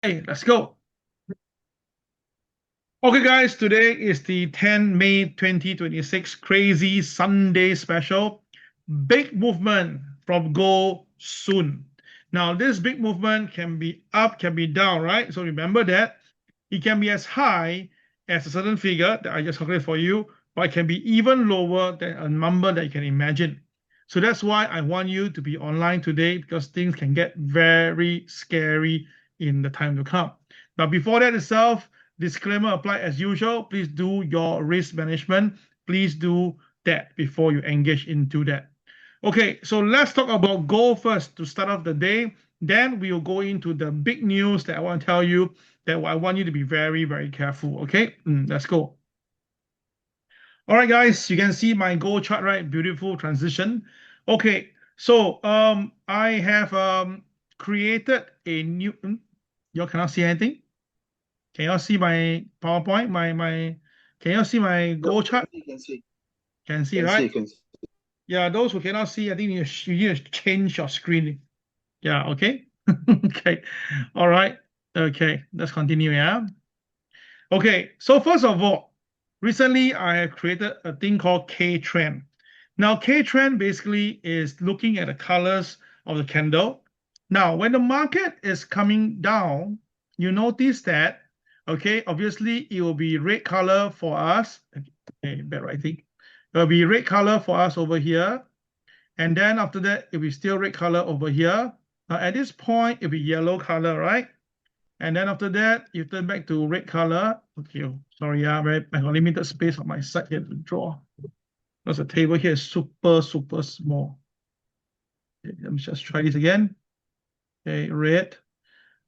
Hey, let's go. Okay, guys, today is the 10 May 2026 crazy Sunday special. Big movement from gold soon. Now, this big movement can be up, can be down, right? So remember that it can be as high as a certain figure that I just calculated for you, but it can be even lower than a number that you can imagine. So that's why I want you to be online today because things can get very scary in the time to come. Now, before that itself, disclaimer apply as usual. Please do your risk management. Please do that before you engage into that. Okay, so let's talk about gold first to start off the day. Then we will go into the big news that I want to tell you that I want you to be very, very careful. Okay, let's go. All right, guys, you can see my gold chart, right? Beautiful transition. Okay, so I have created a new. You cannot see anything. Can you all see my PowerPoint? Can you all see my Yep, goal chart? you can see. Can see, Can see, right? can see. Yeah, those who cannot see, I think you need to change your screen. Yeah, okay. Okay. All right. Okay, let's continue. Yeah. Okay, so first of all, recently I have created a thing called K trend. Now, K trend basically is looking at the colors of the candle. Now, when the market is coming down, you notice that, okay, obviously it will be red color for us. Okay, bad writing. It will be red color for us over here. And then after that, it will be still red color over here. Now, at this point, it will be yellow color, right? And then after that, you turn back to red color. Okay, sorry, I got limited space on my side here to draw. Because the table here is super, super small. Okay, let me just try this again. Okay, red.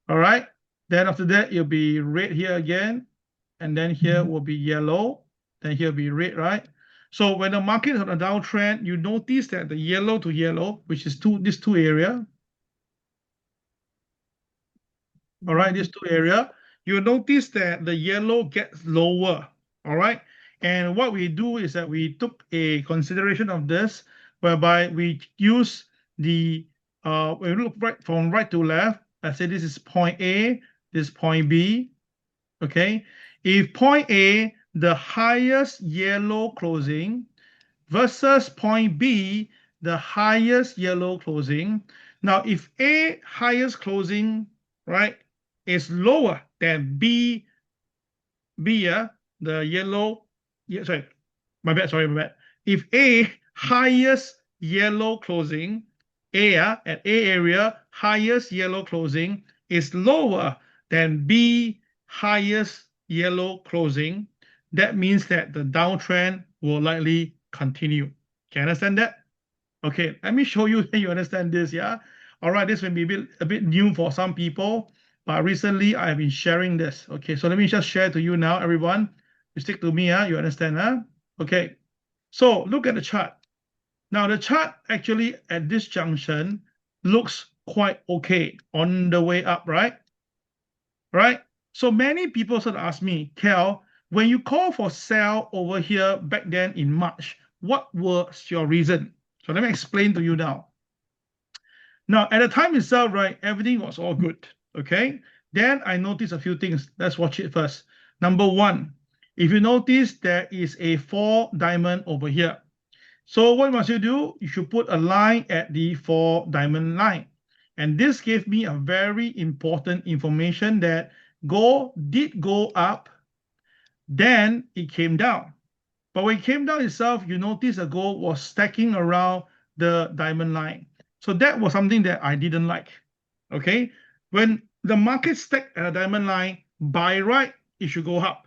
All right. Then after that, it'll be red here again. And then here will be yellow. Then here will be red, right? So when the market is on a downtrend, you notice that the yellow to yellow, which is this two area, all right, these two area, you'll notice that the yellow gets lower, all right? And what we do is that we took a consideration of this, whereby we use we look right from right to left. Let's say this is point A, this is point B, okay? If point A, the highest yellow closing, versus point B, the highest yellow closing. Now, if A highest closing, right, is lower than B, the yellow, yeah, sorry, sorry, my bad. If A highest yellow closing, at A area, highest yellow closing is lower than B highest yellow closing, that means that the downtrend will likely continue. Can you understand that? Okay, let me show you that you understand this, yeah? All right, this may be a bit new for some people, but recently I have been sharing this. Okay, so let me just share to you now, everyone. You stick to me, you understand, huh? Okay, so look at the chart. Now, the chart actually at this junction looks quite okay on the way up, right? Right? So many people sort of ask me, Kel, when you call for sell over here back then in March, what was your reason? So let me explain to you now. Now, at the time itself, right, everything was all good. Okay. Then I noticed a few things. Let's watch it first. Number one, if you notice, there is a 4 diamond over here. So what must you do? You should put a line at the 4 diamond line. And this gave me a very important information that gold did go up, then it came down. But when it came down itself, you notice the gold was stacking around the diamond line. So that was something that I didn't like. Okay. When the market stacked at a diamond line, by right, it should go up.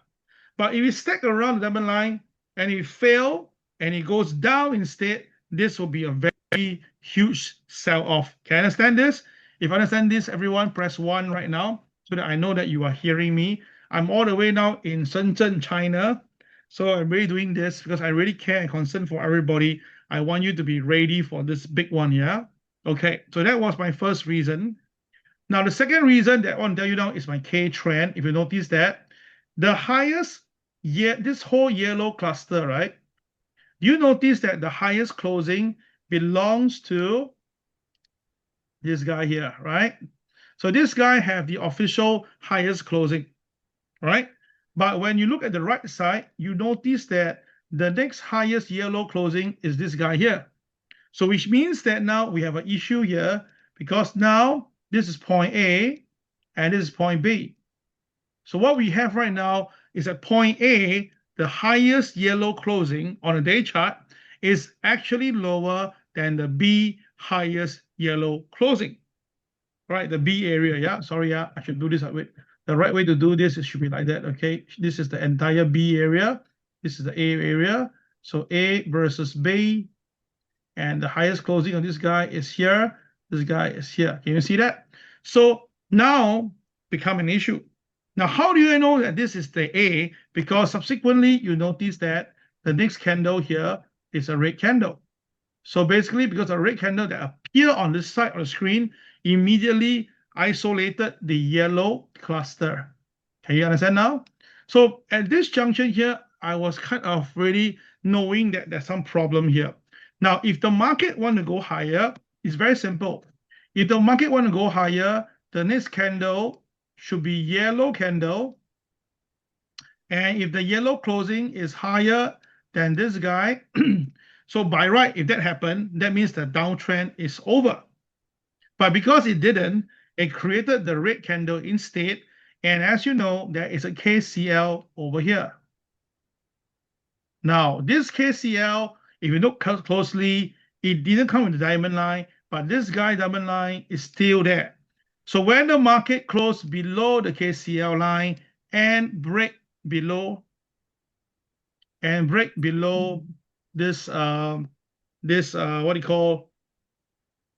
But if it stack around the diamond line and it fail and it goes down instead, this will be a very huge sell off. Can you understand this? If you understand this, everyone press 1 right now so that I know that you are hearing me. I'm all the way now in Shenzhen, China. So I'm really doing this because I really care and concern for everybody. I want you to be ready for this big one, yeah? Okay, so that was my first reason. Now, the second reason that I want to tell you now is my K trend. If you notice that, the highest, this whole yellow cluster, right? Do you notice that the highest closing belongs to this guy here, right? So this guy have the official highest closing, right? But when you look at the right side, you notice that the next highest yellow closing is this guy here. So which means that now we have an issue here, because now this is point A and this is point B. So what we have right now is at point A, the highest yellow closing on a day chart is actually lower than the B highest yellow closing, right? The B area, yeah. Sorry, yeah, I should do this with the right way to do this. It should be like that, okay? This is the entire B area. This is the A area. So A versus B, and the highest closing of this guy is here. This guy is here. Can you see that? So now become an issue. Now, how do you know that this is the A? Because subsequently you notice that the next candle here is a red candle. So basically, because a red candle that appear on this side of the screen immediately isolated the yellow cluster. Can you understand now? So at this junction here, I was kind of really knowing that there's some problem here. Now, if the market want to go higher, it's very simple. If the market want to go higher, the next candle should be yellow candle. And if the yellow closing is higher than this guy, so by right, if that happened, that means the downtrend is over. But because it didn't, it created the red candle instead. And as you know, there is a KCL over here. Now, this KCL, if you look closely, it didn't come with the diamond line, but this guy diamond line is still there. So when the market closed below the KCL line and break below this what do you call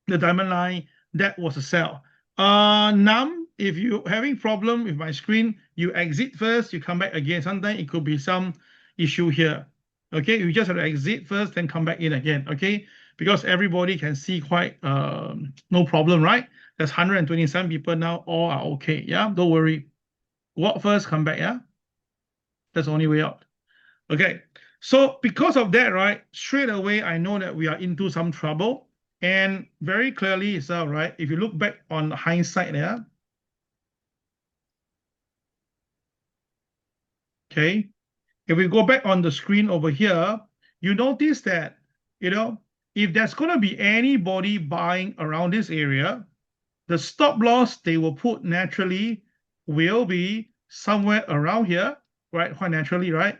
the diamond line, that was a sell. Num, if you having problem with my screen, you exit first, you come back again. Sometimes it could be some issue here. Okay, you just have to exit first, then come back in again. Okay, because everybody can see quite no problem, right? There's 127 people now, all are okay. Yeah, don't worry. Walk first, come back. Yeah, that's the only way out. Okay, so because of that, right, straight away I know that we are into some trouble. And very clearly it's all right. If you look back on hindsight there, okay, if we go back on the screen over here, you notice that, if there's going to be anybody buying around this area, the stop loss they will put naturally will be somewhere around here, right? Quite naturally, right?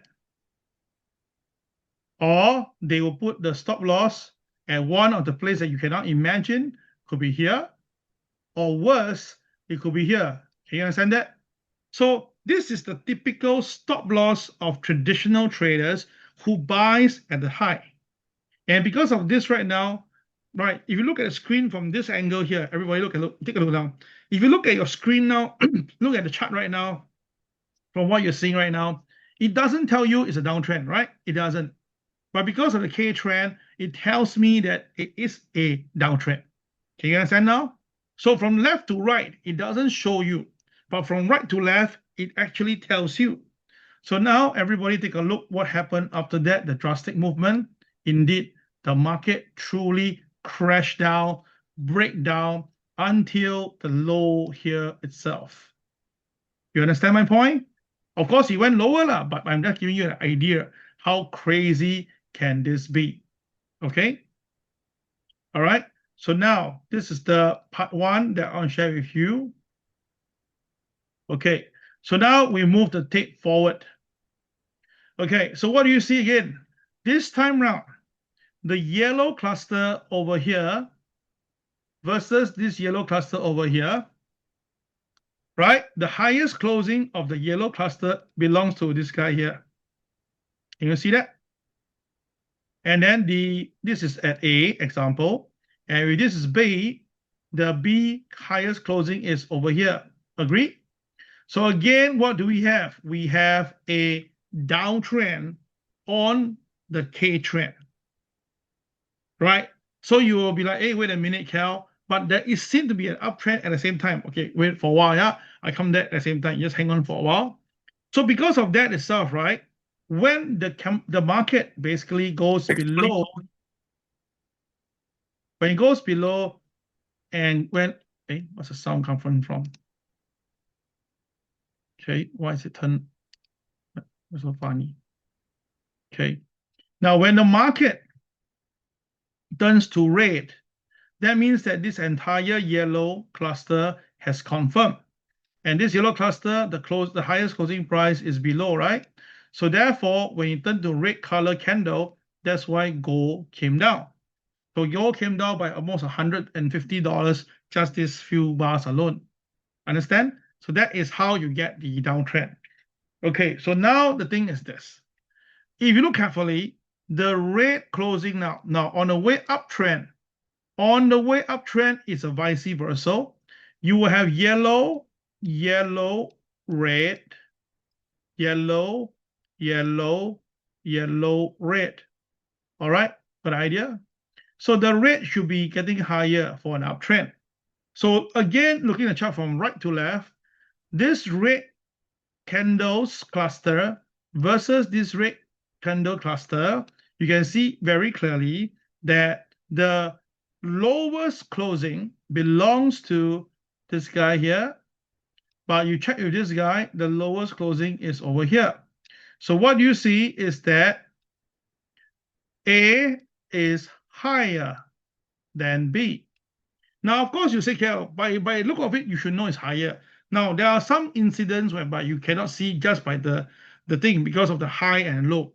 Or they will put the stop loss at one of the places that you cannot imagine. Could be here, or worse, it could be here. Can you understand that? So this is the typical stop loss of traditional traders who buys at the high. And because of this right now, right, if you look at the screen from this angle here, everybody take a look now. If you look at your screen now, look at the chart right now, from what you're seeing right now, it doesn't tell you it's a downtrend, right? It doesn't. But because of the K trend, it tells me that it is a downtrend. Can you understand now? So from left to right, it doesn't show you. But from right to left, it actually tells you. So now everybody take a look what happened after that, the drastic movement. Indeed, the market truly crashed down, break down until the low here itself. You understand my point? Of course, it went lower, but I'm just giving you an idea how crazy can this be. Okay? All right. So now this is the part one that I'll share with you. Okay. So now we move the tape forward. Okay. So what do you see again? This time round, the yellow cluster over here versus this yellow cluster over here, right? The highest closing of the yellow cluster belongs to this guy here. Can you see that? And then this is at A, example. And if this is B, the B highest closing is over here. Agree? So again, what do we have? We have a downtrend on the K trend. Right? So you will be like, hey, wait a minute, Cal. But there is seem to be an uptrend at the same time. Okay, wait for a while, yeah? I come there at the same time. Just hang on for a while. So because of that itself, right? When the market basically goes below, when it goes below, and when Hey, what's the sound come from? Okay, why is it turned? It's so funny. Okay, now when the market turns to red, that means that this entire yellow cluster has confirmed. And this yellow cluster, the highest closing price is below, right? So therefore, when you turn to red color candle, that's why gold came down. So gold came down by almost $150 just these few bars alone. Understand? So that is how you get the downtrend. Okay, so now the thing is this. If you look carefully, the red closing now on the way uptrend, is a vice versa. You will have yellow, yellow, red, yellow, yellow, yellow, red. All right, good idea. So the red should be getting higher for an uptrend. So again, looking at the chart from right to left, this red candles cluster versus this red candle cluster, you can see very clearly that the lowest closing belongs to this guy here, but you check with this guy, the lowest closing is over here. So what you see is that A is higher than B. Now, of course, you say, okay, by look of it, you should know it's higher. Now, there are some incidents whereby you cannot see just by the thing because of the high and low.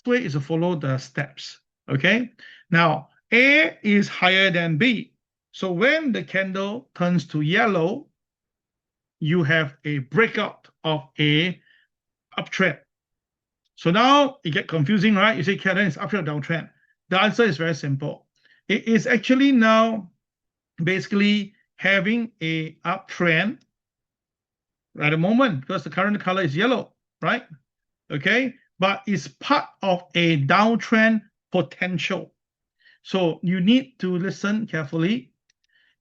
The way is to follow the steps. Okay. Now, A is higher than B. So when the candle turns to yellow, you have a breakout of a uptrend. So now it gets confusing, right? You say, okay, then it's uptrend or downtrend. The answer is very simple. It is actually now basically having a uptrend at the moment because the current color is yellow, right? Okay, but it's part of a downtrend potential. So you need to listen carefully.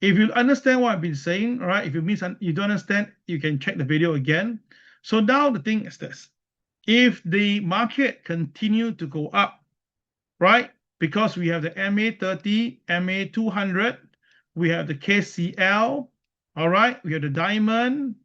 If you understand what I've been saying, right? If you don't understand, you can check the video again. So now the thing is this. If the market continue to go up, right? Because we have the MA30, MA200, we have the KCL, all right? We have the diamond,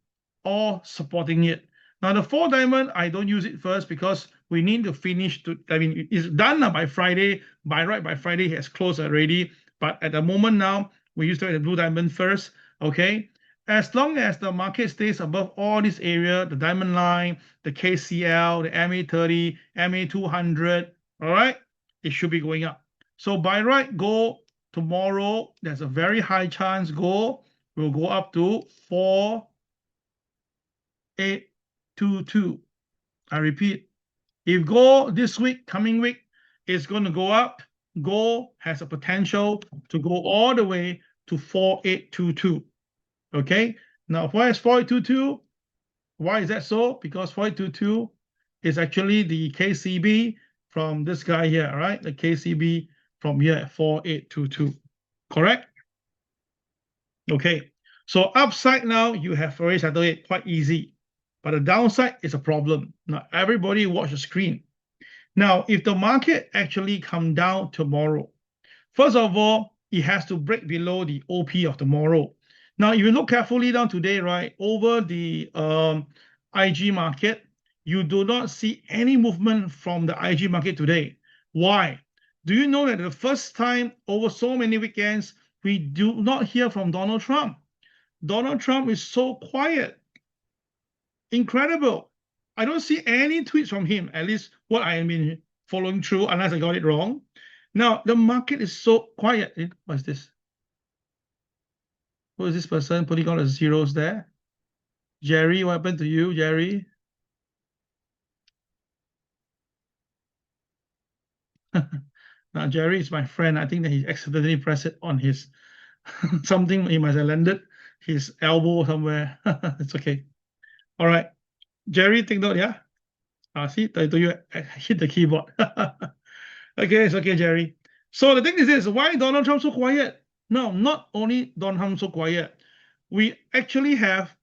all supporting it. Now the 4 diamond, I don't use it first because we need to finish it's done by Friday. By Friday, it has closed already. But at the moment now, we use the blue diamond first, okay? As long as the market stays above all this area, the diamond line, the KCL, the MA30, MA200, all right? It should be going up. So by right, gold tomorrow, there's a very high chance gold will go up to 4,822. I repeat, if gold this week, coming week, is going to go up, gold has a potential to go all the way to 4,822. Okay, now why is 4,822? Why is that so? Because 4,822 is actually the KCB from this guy here, right? The KCB from here at 4,822, correct? Okay, so upside now, you have already settled it quite easy. But the downside is a problem. Now, everybody watch the screen. Now, if the market actually come down tomorrow, first of all, it has to break below the OP of tomorrow. Now, if you look carefully down today, right, over the IG market, you do not see any movement from the IG market today. Why? Do you know that the first time over so many weekends, we do not hear from Donald Trump? Donald Trump is so quiet. Incredible. I don't see any tweets from him, at least what I have been following through, unless I got it wrong. Now, the market is so quiet. What's this? Who is this person putting all the zeros there? Jerry, what happened to you, Jerry? Now, Jerry is my friend. I think that he accidentally pressed it on his something. He must have landed his elbow somewhere. It's okay. All right. Jerry, take note, yeah? See, I told you, I hit the keyboard. Okay, it's okay, Jerry. So the thing is this, why Donald Trump so quiet? No, not only Donald Trump so quiet. We actually have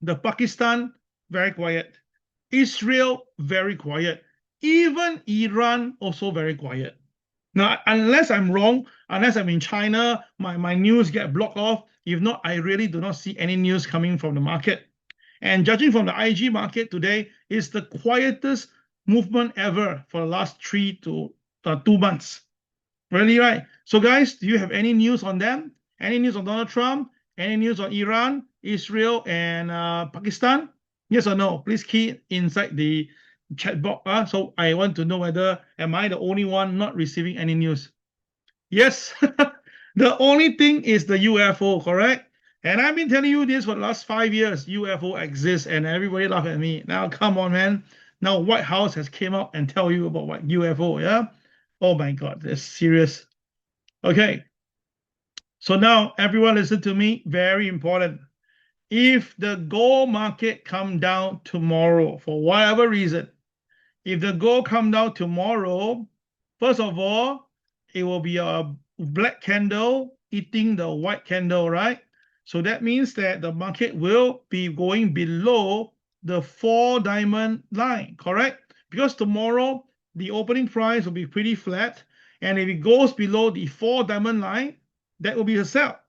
the Pakistan very quiet, Israel very quiet, even Iran also very quiet. Now, unless I'm wrong, unless I'm in China, my news get blocked off, If not, I really do not see any news coming from the market. And judging from the IG market today, it's the quietest movement ever for the last 3 to 2 months. Really, right? So, guys, do you have any news on them? Any news on Donald Trump? Any news on Iran, Israel, and Pakistan? Yes or no? Please key inside the chat box. So I want to know whether am I the only one not receiving any news? Yes. The only thing is the UFO, correct? And I've been telling you this for the last 5 years. UFO exists, and everybody laugh at me. Now, come on, man. Now, White House has came out and tell you about what UFO, yeah? Oh my God, that's serious. Okay. So now, everyone listen to me. Very important. If the gold market come down tomorrow for whatever reason, if the gold come down tomorrow, first of all, it will be a black candle eating the white candle, right? So that means that the market will be going below the 4-diamond line, correct? Because tomorrow the opening price will be pretty flat, and if it goes below the 4-diamond line, that will be a sell.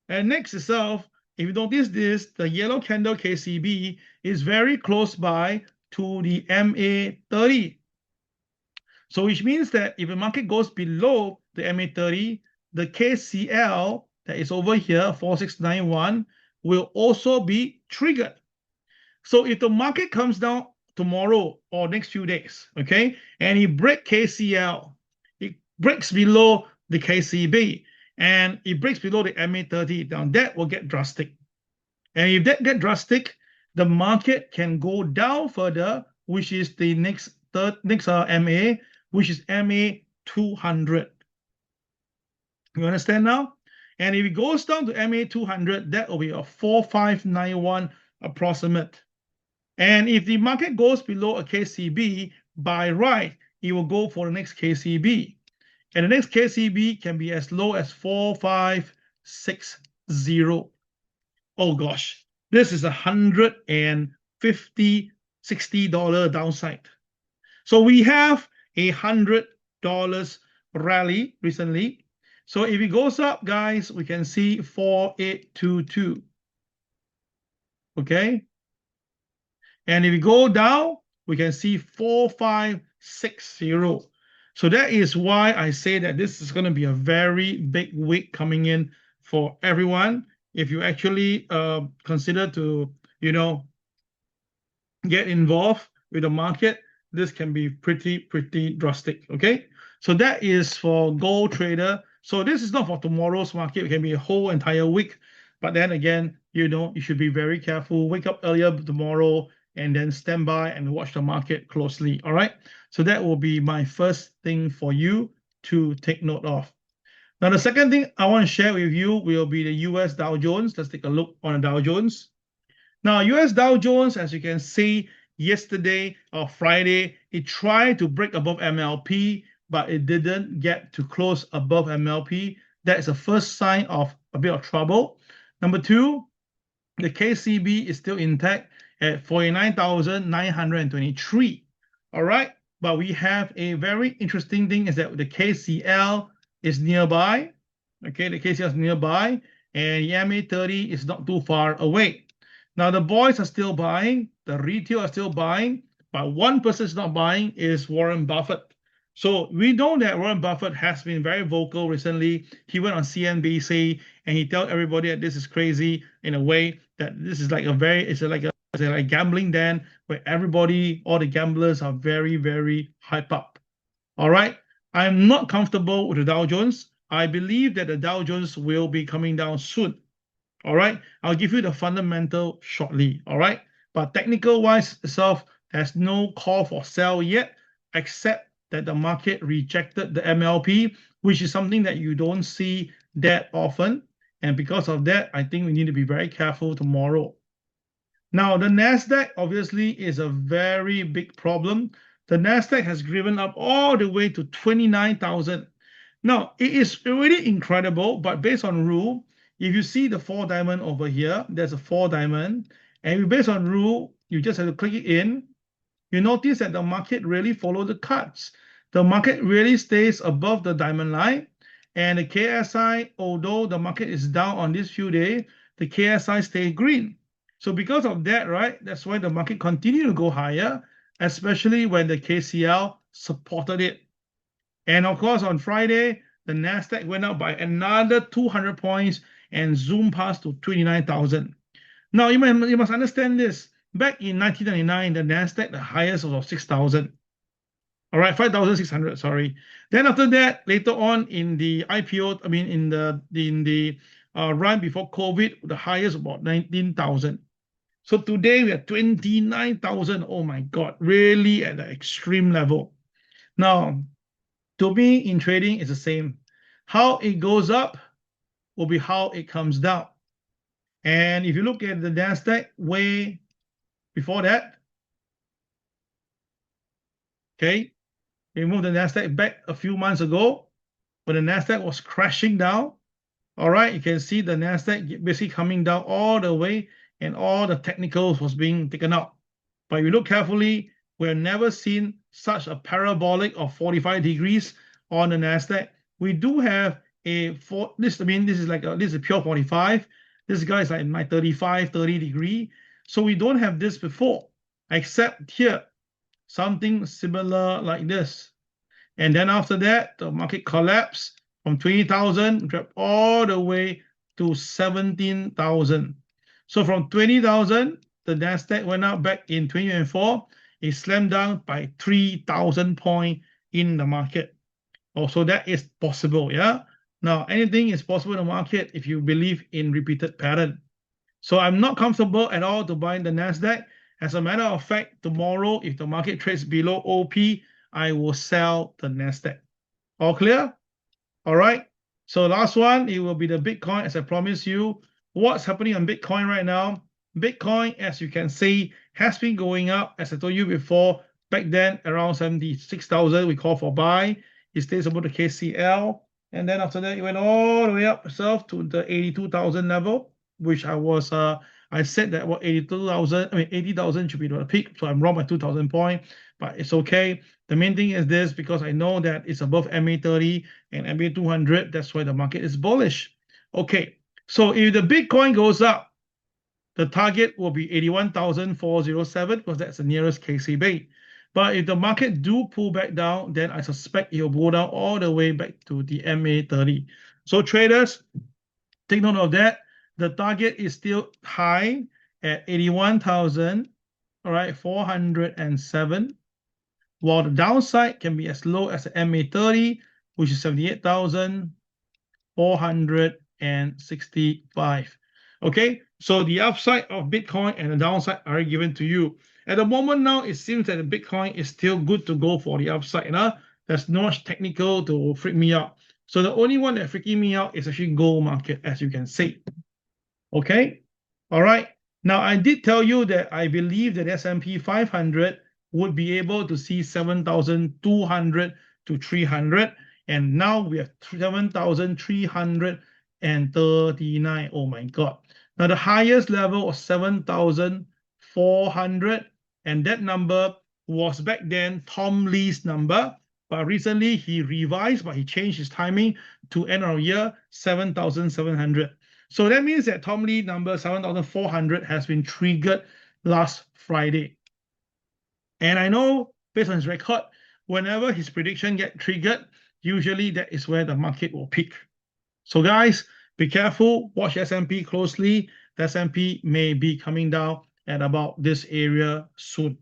And next itself, if you notice this, the yellow candle KCB is very close by to the MA30. So which means that if the market goes below the MA30, the KCL that is over here, 4691, will also be triggered. So if the market comes down tomorrow or next few days, okay, and it breaks KCL, it breaks below the KCB, and it breaks below the MA30, now that will get drastic. And if that get drastic, the market can go down further, which is the next MA, which is MA 200. You understand now? And if it goes down to MA 200, that will be a 4591 approximate. And if the market goes below a KCB, by right, it will go for the next KCB. And the next KCB can be as low as 4560. Oh gosh, this is $150, $60 downside. So we have $100 rally recently. So if it goes up, guys, we can see 4822. Okay. And if we go down, we can see 4560. So that is why I say that this is going to be a very big week coming in for everyone. If you actually consider to, get involved with the market, this can be pretty drastic. Okay. So that is for gold trader. So this is not for tomorrow's market. It can be a whole entire week. But then again, you should be very careful. Wake up earlier tomorrow and then stand by and watch the market closely. All right. So that will be my first thing for you to take note of. Now, the second thing I want to share with you will be the US Dow Jones. Let's take a look on the Dow Jones. Now, US Dow Jones, as you can see, yesterday or Friday, it tried to break above MLP, but it didn't get to close above MLP. That is the first sign of a bit of trouble. Number two, the KCB is still intact at 49,923. All right. But we have a very interesting thing is that the KCL is nearby. Okay, the KCL is nearby, and the MA30 is not too far away. Now the boys are still buying, the retail are still buying, but one person is not buying is Warren Buffett. So we know that Warren Buffett has been very vocal recently. He went on CNBC and he told everybody that this is crazy in a way that this is like it's like a gambling den where everybody, all the gamblers are very hype up. All right. I'm not comfortable with the Dow Jones. I believe that the Dow Jones will be coming down soon. All right. I'll give you the fundamental shortly. All right. But technical wise itself, there's no call for sell yet, except that the market rejected the MLP, which is something that you don't see that often. And because of that, I think we need to be very careful tomorrow. Now, the NASDAQ obviously is a very big problem. The NASDAQ has driven up all the way to 29,000. Now, it is really incredible, but based on rule, if you see the 4-diamond over here, there's a 4-diamond, and based on rule, you just have to click it in. You notice that the market really follows the cuts. The market really stays above the diamond line, And the KSI, although the market is down on this few days, the KSI stay green. So because of that, right, that's why the market continue to go higher, especially when the KCL supported it. And of course, on Friday, the Nasdaq went up by another 200 points and zoomed past to 29,000. Now you must understand this. Back in 1999, the Nasdaq, the highest was 6,000. All right, 5,600. Sorry. Then after that, later on in the IPO, I mean in the run before COVID, the highest about 19,000. So today we are 29,000. Oh my God, really at the extreme level. Now, to me, in trading, it's the same. How it goes up will be how it comes down. And if you look at the Nasdaq way before that, okay, we moved the Nasdaq back a few months ago when the Nasdaq was crashing down. All right, you can see the Nasdaq basically coming down all the way, and all the technicals was being taken out. But if you look carefully, we've never seen such a parabolic of 45 degrees on the Nasdaq. We do have this. I mean, this is a pure 45. This guy is like my 35, 30 degree. So we don't have this before, except here, something similar like this. And then after that, the market collapsed from 20,000, dropped all the way to 17,000. So from 20,000, the Nasdaq went up back in 2024. It slammed down by 3,000 points in the market. Also, that is possible, yeah? Now, anything is possible in the market if you believe in repeated pattern. So I'm not comfortable at all to buy the Nasdaq. As a matter of fact, tomorrow, if the market trades below OP, I will sell the Nasdaq. All clear? All right. So last one, it will be the Bitcoin, as I promised you. What's happening on Bitcoin right now? Bitcoin, as you can see, has been going up. As I told you before, back then around 76,000, we call for buy. It stays above the KCL. And then after that, it went all the way up itself to the 82,000 level, which I said that what 80,000 should be the peak. So I'm wrong by 2,000 points, but it's okay. The main thing is this, because I know that it's above MA30 and MA200. That's why the market is bullish. Okay, so if the Bitcoin goes up, the target will be 81,407 because that's the nearest KCB. But if the market do pull back down, then I suspect it will go down all the way back to the MA30. So traders, take note of that. The target is still high at 81,000, all right, 407, while the downside can be as low as the MA30, which is 78,465. Okay, so the upside of Bitcoin and the downside are given to you. At the moment now, it seems that the Bitcoin is still good to go for the upside. There's no much technical to freak me out. So the only one that freaking me out is actually gold market, as you can see. Okay, all right. Now, I did tell you that I believe that S&P 500 would be able to see 7,200 to 300. And now we have 7,339. Oh my God. Now, the highest level was 7,400. And that number was back then Tom Lee's number. But recently he revised, but he changed his timing to end of year 7,700. So that means that Tom Lee number 7,400 has been triggered last Friday. And I know, based on his record, whenever his prediction get triggered, usually that is where the market will peak. So guys, be careful, watch S&P closely. The S&P may be coming down at about this area soon.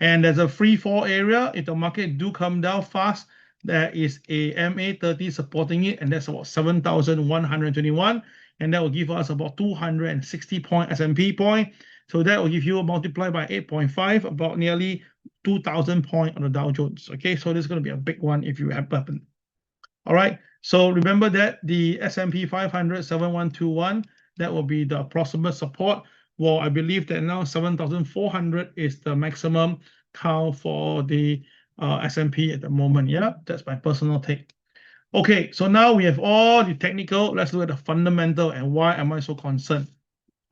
And there's a free fall area. If the market do come down fast, there is a MA30 supporting it, and that's about 7,121. And that will give us about 260 point S&P point. So that will give you a multiply by 8.5, about nearly 2,000 point on the Dow Jones. Okay, so this is going to be a big one if you happen. All right, so remember that the S&P 500 7121, that will be the approximate support. Well, I believe that now 7,400 is the maximum count for the S&P at the moment. Yeah, that's my personal take. Okay, so now we have all the technical. Let's look at the fundamental and why am I so concerned.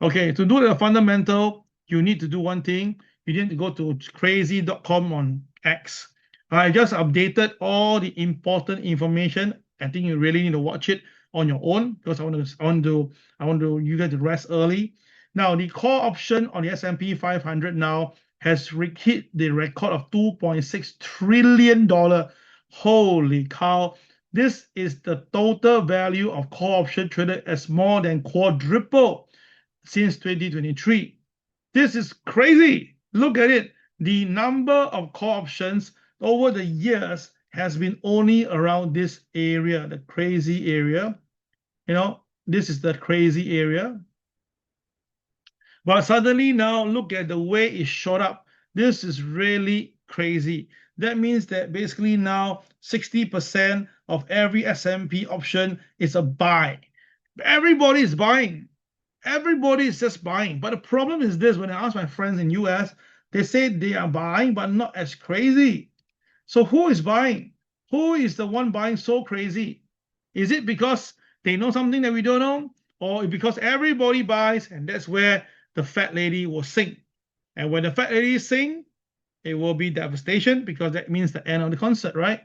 Okay, to do the fundamental, you need to do one thing. You need to go to CRAZII.com on X. I just updated all the important information I think you really need to watch it on your own because I want you guys to rest early. Now the call option on the S&P 500 now has hit the record of $2.6 trillion. Holy cow! This is the total value of call option traded as more than quadruple since 2023. This is crazy. Look at it. The number of call options over the years has been only around this area, the crazy area. This is the crazy area. But suddenly now look at the way it shot up. This is really crazy. That means that basically now 60% of every S&P option is a buy. Everybody is buying. Everybody is just buying. But the problem is this: when I ask my friends in US, they say they are buying, but not as crazy. So who is buying? Who is the one buying so crazy? Is it because they know something that we don't know? Or because everybody buys and that's where the fat lady will sing? And when the fat lady sing, it will be devastation because that means the end of the concert, right?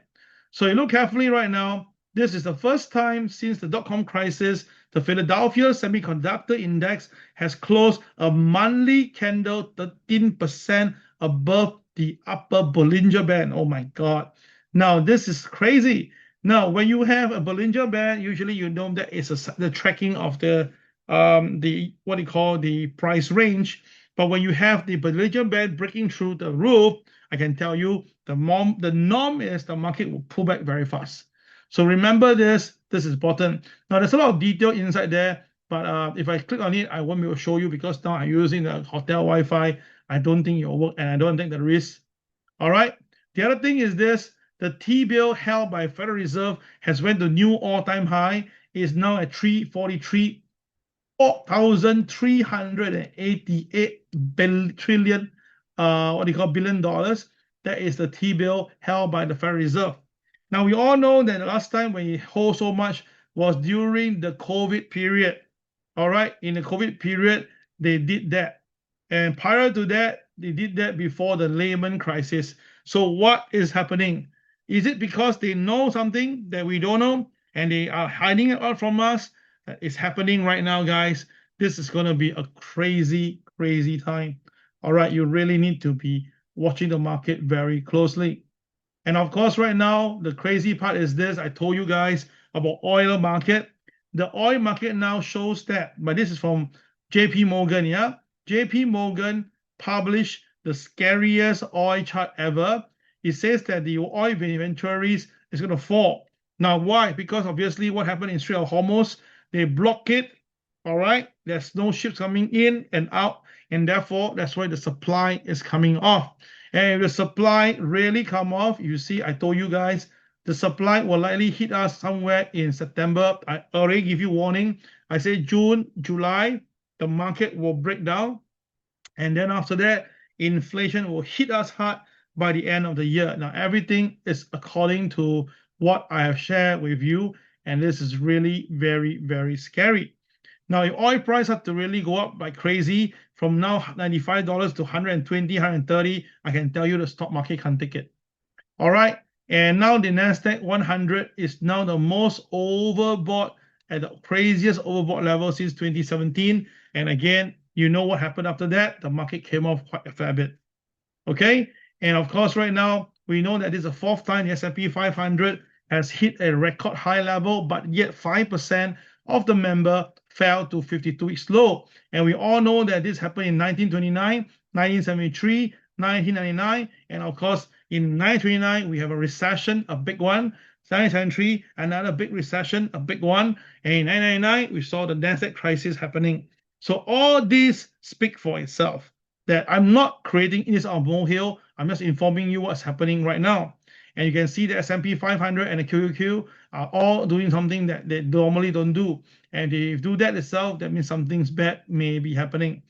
So you look carefully right now. This is the first time since the dot-com crisis the Philadelphia Semiconductor Index has closed a monthly candle 13% above the upper Bollinger Band. Oh my God. Now, this is crazy. Now, when you have a Bollinger Band, usually you know that it's the tracking of the what you call the price range. But when you have the Bollinger Band breaking through the roof, I can tell you the norm is the market will pull back very fast. So remember this is important. Now there's a lot of detail inside there, but if I click on it, I won't be able to show you because now I'm using the hotel Wi-Fi. I don't think it will work and I don't take the risk. All right. The other thing is this: the T-bill held by Federal Reserve has went to new all-time high. It is now at 343 $4,388 trillion, billion dollars. That is the T-bill held by the Federal Reserve. Now, we all know that the last time when it hold so much was during the COVID period. All right, in the COVID period, they did that. And prior to that, they did that before the Lehman crisis. So what is happening? Is it because they know something that we don't know and they are hiding it out from us? That is happening right now, guys. This is going to be a crazy, crazy time. All right, you really need to be watching the market very closely. And of course, right now, the crazy part is this. I told you guys about oil market. The oil market now shows that, but this is from JP Morgan, yeah? JP Morgan published the scariest oil chart ever. It says that the oil inventories is going to fall. Now, why? Because obviously what happened in Strait of Hormuz, they block it, all right? There's no ships coming in and out, and therefore, that's why the supply is coming off. And if the supply really come off, you see, I told you guys, the supply will likely hit us somewhere in September. I already give you warning. I say June, July, the market will break down. And then after that, inflation will hit us hard by the end of the year. Now, everything is according to what I have shared with you. And this is really very, very scary. Now, if oil price had to really go up like crazy from now $95 to 120, 130, I can tell you the stock market can't take it. All right. And now the NASDAQ 100 is now the most overbought at the craziest overbought level since 2017. And again, you know what happened after that? The market came off quite a fair bit. Okay. And of course, right now, we know that this is the fourth time the S&P 500 has hit a record high level, but yet 5% of the member fell to 52-week low. And we all know that this happened in 1929, 1973, 1999, and of course, in 1929, we have a recession, a big one. 1973, another big recession, a big one. And in 1999, we saw the NASDAQ crisis happening. So all these speak for itself, that I'm not creating this on a molehill. I'm just informing you what's happening right now. And you can see the S&P 500 and the QQQ are all doing something that they normally don't do. And if they do that itself, that means something's bad may be happening.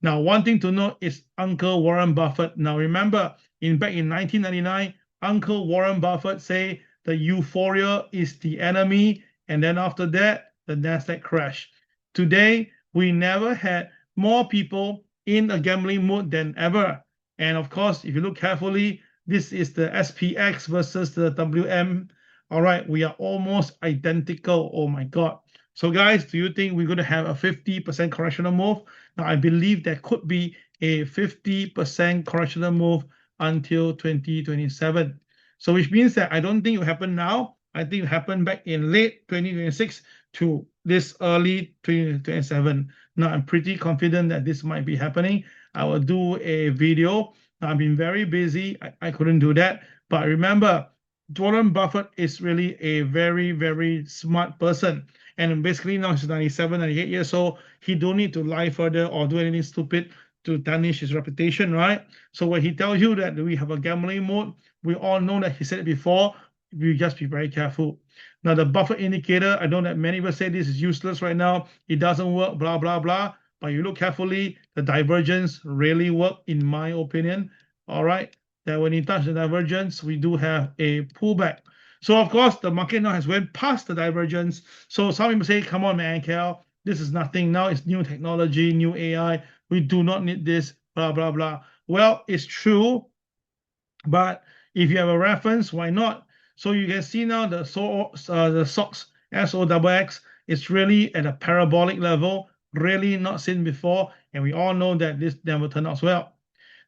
Now, one thing to note is Uncle Warren Buffett. Now, remember, back in 1999, Uncle Warren Buffett say the euphoria is the enemy. And then after that, the NASDAQ crashed. Today, we never had more people in a gambling mood than ever. And of course, if you look carefully, this is the SPX versus the WM All right, we are almost identical. Oh my God. So, guys, do you think we're going to have a 50% correctional move? Now, I believe there could be a 50% correctional move until 2027. So, which means that I don't think it will happen now. I think it will happen back in late 2026 to this early 2027. Now, I'm pretty confident that this might be happening. I will do a video. I've been very busy. I couldn't do that. But remember, Warren Buffett is really a very, very smart person. And basically now he's 97, 98 years old. He don't need to lie further or do anything stupid to tarnish his reputation, right? So when he tells you that we have a gambling mode, we all know that he said it before. We just be very careful. Now the Buffett indicator, I know that many people say this is useless right now. It doesn't work, blah, blah, blah. But you look carefully, the divergence really work, in my opinion. All right, that when you touch the divergence, we do have a pullback. So of course, the market now has went past the divergence. So some people say, come on, man, Cal, this is nothing. Now it's new technology, new AI. We do not need this, blah, blah, blah. Well, it's true, but if you have a reference, why not? So you can see now the SOX, SOXX, is really at a parabolic level, really not seen before. And we all know that this never turned out well.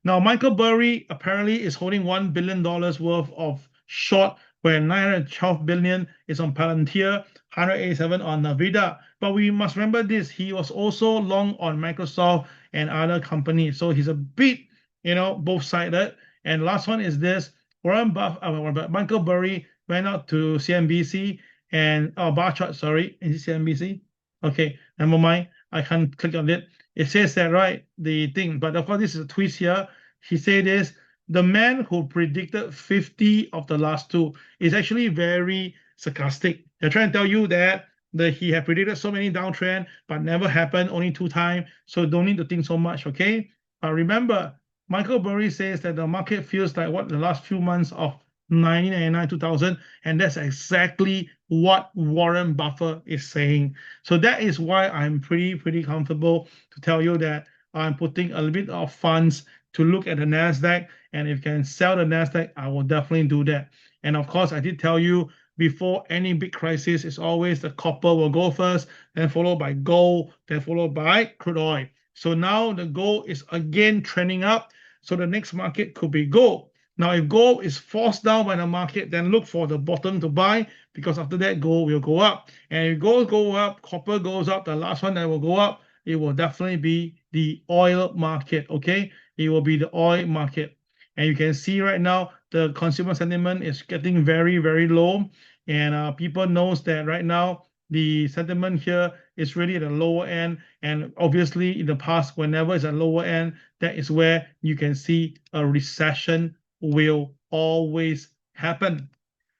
Now, Michael Burry apparently is holding $1 billion worth of short, where 912 billion is on Palantir, 187 on Nvidia. But we must remember this: he was also long on Microsoft and other companies, so he's a bit, both-sided. And last one is this: Michael Burry went out to CNBC and bar chart. Sorry, is it CNBC? Okay, never mind. I can't click on it. It says that, right, the thing, but of course this is a twist here. He said this: the man who predicted 50 of the last two is actually very sarcastic. They're trying to tell you that he had predicted so many downtrend, but never happened, only 2 times. So don't need to think so much, okay? But remember, Michael Burry says that the market feels like what the last few months of 1999, 2000, and that's exactly what Warren Buffett is saying. So that is why I'm pretty comfortable to tell you that I'm putting a little bit of funds to look at the NASDAQ, and if you can sell the NASDAQ, I will definitely do that. And of course, I did tell you before any big crisis, it's always the copper will go first, then followed by gold, then followed by crude oil. So now the gold is again trending up. So the next market could be gold. Now, if gold is forced down by the market, then look for the bottom to buy, because after that, gold will go up. And if gold goes up, copper goes up, the last one that will go up, it will definitely be the oil market, okay? It will be the oil market. And you can see right now, the consumer sentiment is getting very, very low. And people knows that right now, the sentiment here is really at the lower end. And obviously, in the past, whenever it's at lower end, that is where you can see a recession will always happen.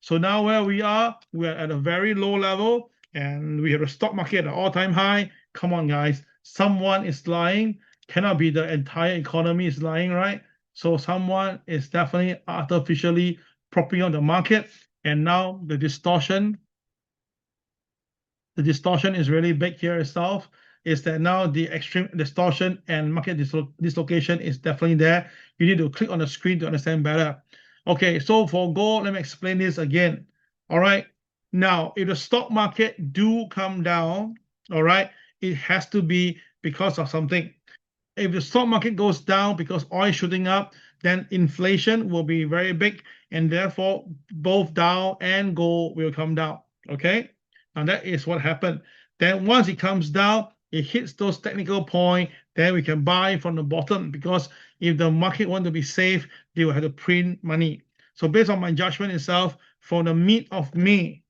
So now where we are at a very low level, and we have the stock market at an all-time high. Come on, guys. Someone is lying. Cannot be the entire economy is lying, right? So someone is definitely artificially propping up the market. And now the distortion is really big here itself. Is that now the extreme distortion and market dislocation is definitely there. You need to click on the screen to understand better. Okay, so for gold, let me explain this again. All right, now if the stock market do come down, all right, it has to be because of something. If the stock market goes down because oil is shooting up, then inflation will be very big, and therefore both Dow and gold will come down. Okay, now that is what happened. Then once it comes down, it hits those technical point, then we can buy from the bottom, because if the market want to be safe, they will have to print money. So based on my judgment itself, from the mid of May,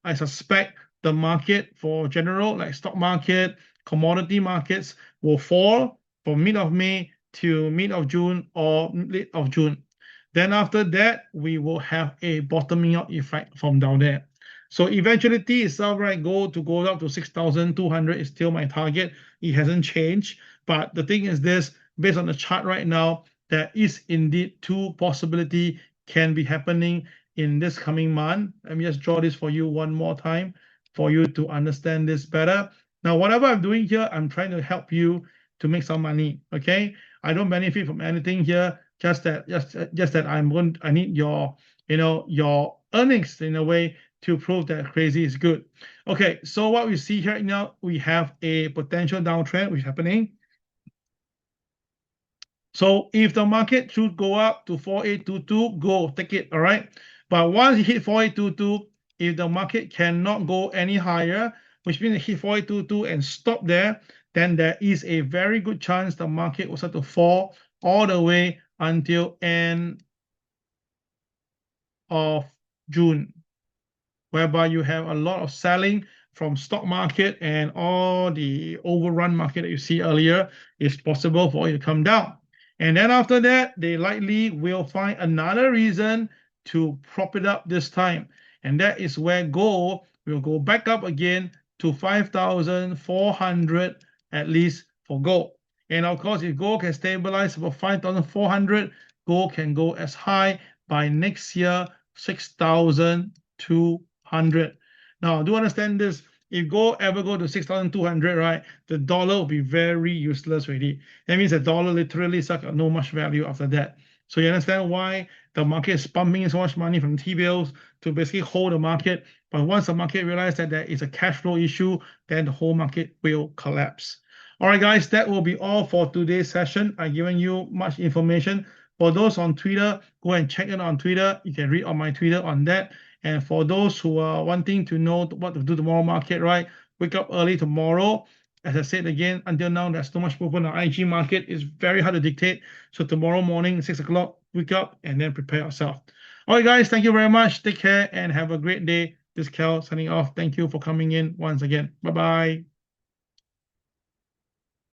I suspect the market for general, like stock market, commodity markets, will fall from mid of May to mid of June or late of June. Then after that, we will have a bottoming out effect from down there. So eventuality itself, right, go up to 6,200 is still my target. It hasn't changed. But the thing is this, based on the chart right now, there is indeed two possibility can be happening in this coming month. Let me just draw this for you one more time for you to understand this better. Now, whatever I'm doing here, I'm trying to help you to make some money. Okay, I don't benefit from anything here. Just that I need your your earnings in a way to prove that CRAZII is good. Okay, so what we see here right now, we have a potential downtrend which is happening. So if the market should go up to 4822, go take it, all right? But once you hit 4822, if the market cannot go any higher, which means it hit 4822 and stop there, then there is a very good chance the market will start to fall all the way until end of June, whereby you have a lot of selling from stock market and all the overrun market that you see earlier is possible for it to come down. And then after that, they likely will find another reason to prop it up this time. And that is where gold will go back up again to 5,400 at least for gold. And of course, if gold can stabilize above 5,400, gold can go as high by next year 6,200. Now, do understand this. If gold ever go to 6,200, right, the dollar will be very useless already. That means the dollar literally suck no much value after that. So you understand why the market is pumping in so much money from T-bills to basically hold the market. But once the market realizes that there is a cash flow issue, then the whole market will collapse. All right, guys, that will be all for today's session. I've given you much information. For those on Twitter, go and check it on Twitter. You can read on my Twitter on that. And for those who are wanting to know what to do tomorrow market, right? Wake up early tomorrow. As I said again, until now, there's so much movement on IG market. It's very hard to dictate. So tomorrow morning, 6 o'clock, wake up and then prepare yourself. All right, guys, thank you very much. Take care and have a great day. This is Kel signing off. Thank you for coming in once again. Bye-bye.